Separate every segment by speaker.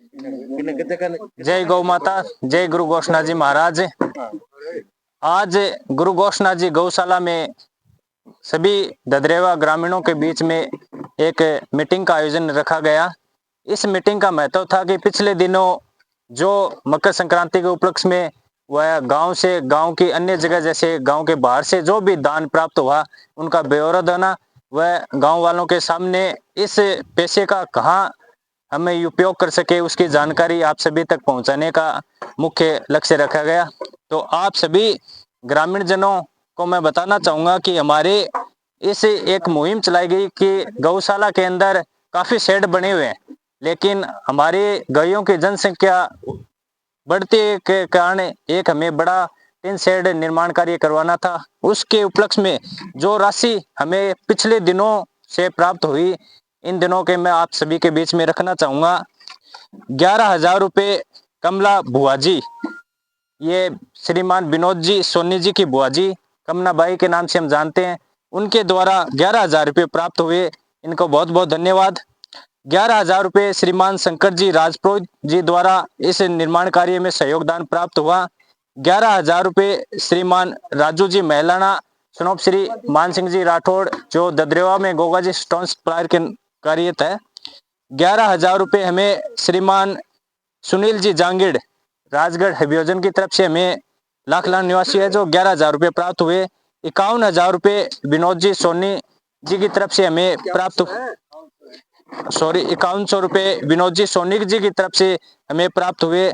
Speaker 1: जय गौ माता, जय गुरु घोषणा जी महाराज। आज गुरु घोषणा जी गौशाला में सभी ददरेवा ग्रामीणों के बीच में एक मीटिंग का आयोजन रखा गया। इस मीटिंग का महत्व था कि पिछले दिनों जो मकर संक्रांति के उपलक्ष्य में वह गांव से, गांव की अन्य जगह जैसे गांव के बाहर से जो भी दान प्राप्त हुआ उनका ब्यौरा देना, वह गांव वालों के सामने इस पैसे का कहाँ हमें उपयोग कर सके उसकी जानकारी आप सभी तक पहुंचाने का मुख्य लक्ष्य रखा गया। तो आप सभी ग्रामीण जनों को मैं बताना चाहूंगा कि हमारे इस एक मुहिम चलाई गई कि गौशाला के अंदर काफी शेड बने हुए हैं, लेकिन हमारे गायों की जनसंख्या बढ़ते के कारण एक हमें बड़ा टिन शेड निर्माण कार्य करवाना था। उसके उपलक्ष्य में जो राशि हमें पिछले दिनों से प्राप्त हुई, इन दिनों के मैं आप सभी के बीच में रखना चाहूंगा। 11,000 रुपये कमला बुआ जी, ये श्रीमान विनोद जी सोनी जी की बुआ जी, कमला बाई के नाम से हम जानते हैं, उनके द्वारा 11,000 रुपये प्राप्त हुए। इनको बहुत बहुत धन्यवाद। 11,000 रुपये श्रीमान शंकर जी राजपुरोहित जी द्वारा इस निर्माण कार्य में सहयोगदान प्राप्त हुआ। 11,000 रुपये श्रीमान राजू जी महलाना, सनोप श्री मान सिंह जी राठौड़ जो ददरेवा में गोगा जी स्टोन सप्लायर के कार्यरत है। 11,000 रुपये हमें श्रीमान सुनील जी जांगिड़ राजगढ़ अभियोजन की तरफ से हमें लाखलान निवासी है जो 11,000 रुपये प्राप्त हुए। 51,000 रुपये विनोद जी सोनी जी की तरफ से हमें प्राप्त 5100 रुपये विनोद जी सोनी जी की तरफ से हमें प्राप्त हुए।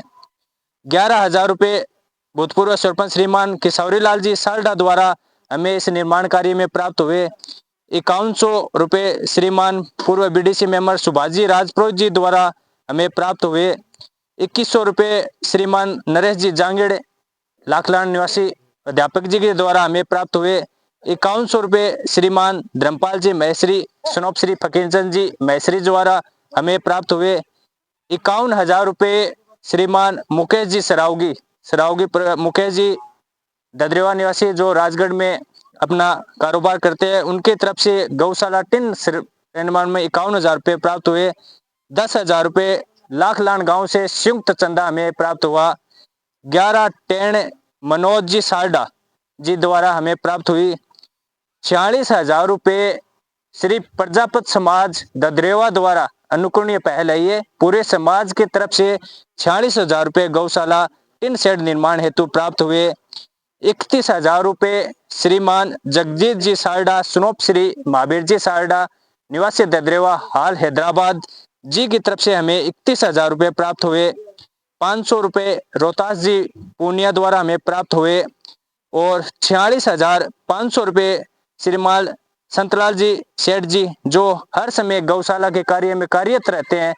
Speaker 1: 11,000 रुपये भूतपूर्व सरपंच श्रीमान किशोरी लाल जी साल्डा द्वारा हमें इस निर्माण कार्य में प्राप्त हुए। 5100 रुपये श्रीमान पूर्व बीडीसी मेंबर सुभाष जी राजपुरोहित जी द्वारा हमें प्राप्त हुए। 2100 रुपये श्रीमान नरेश जी जांगिड़ लाखलान निवासी अध्यापक जी के द्वारा हमें प्राप्त हुए। 5100 रुपये श्रीमान धर्मपाल जी महेश्वरी सनोप श्री फकीरचंद जी महेश्वरी द्वारा हमें प्राप्त हुए। 51,000 रुपये श्रीमान मुकेश जी सरावगी मुकेश जी ददरेवा निवासी जो राजगढ़ में अपना कारोबार करते हैं, उनके तरफ से गौशाला टिन निर्माण में 51,000 रुपये प्राप्त हुए। 10,000 रुपये लाखलान गांव से संयुक्त चंदा हमें प्राप्त हुआ। 11 टेन मनोज जी साल्डा जी द्वारा हमें प्राप्त हुई। 46,000 रुपये श्री प्रजापत समाज ददरेवा द्वारा अनुकरणीय पहल है ये, पूरे समाज की तरफ से 46,000 रुपये गौशाला टिन शेड निर्माण हेतु प्राप्त हुए। 31,000 रुपये श्रीमान जगजीत जी साल्डा सुनोप श्री महावीर जी साल्डा निवासी ददरेवा हाल हैदराबाद जी की तरफ से हमें 31,000 रुपये प्राप्त हुए। 500 रुपये रोहतास जी पूर्णिया द्वारा हमें प्राप्त हुए और 46,500 रुपये श्रीमान संतलाल जी सेठ जी जो हर समय गौशाला के कार्य में कार्यरत रहते हैं,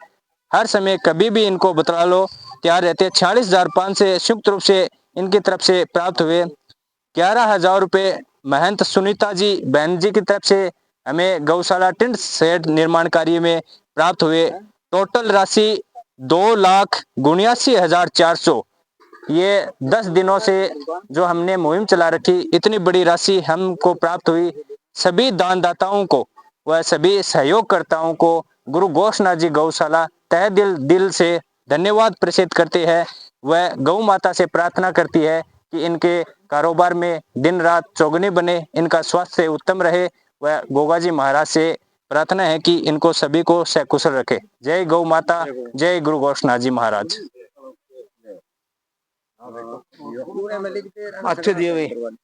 Speaker 1: हर समय कभी भी इनको बतला लो तैयार रहते हैं। 46,500 से संयुक्त रूप से इनकी तरफ से प्राप्त हुए। 11,000 रुपये महंत सुनीता जी बहन जी की तरफ से हमें गौशाला टिन शेड निर्माण कार्य में प्राप्त हुए। टोटल राशि 2,79,400। ये 10 दिनों से जो हमने मुहिम चला रखी, इतनी बड़ी राशि हमको प्राप्त हुई। सभी दानदाताओं को व सभी सहयोगकर्ताओं को गुरु घोषणा जी गौशाला तहे दिल से धन्यवाद प्रेषित करती है। वह गौ माता से प्रार्थना करती है कि इनके कारोबार में दिन रात चौगुनी बने, इनका स्वास्थ्य उत्तम रहे। वह गोगा जी महाराज से प्रार्थना है कि इनको सभी को सकुशल रखे। जय गौ माता, जय गुरु घोषणा जी महाराज।
Speaker 2: अच्छे दिए भाई।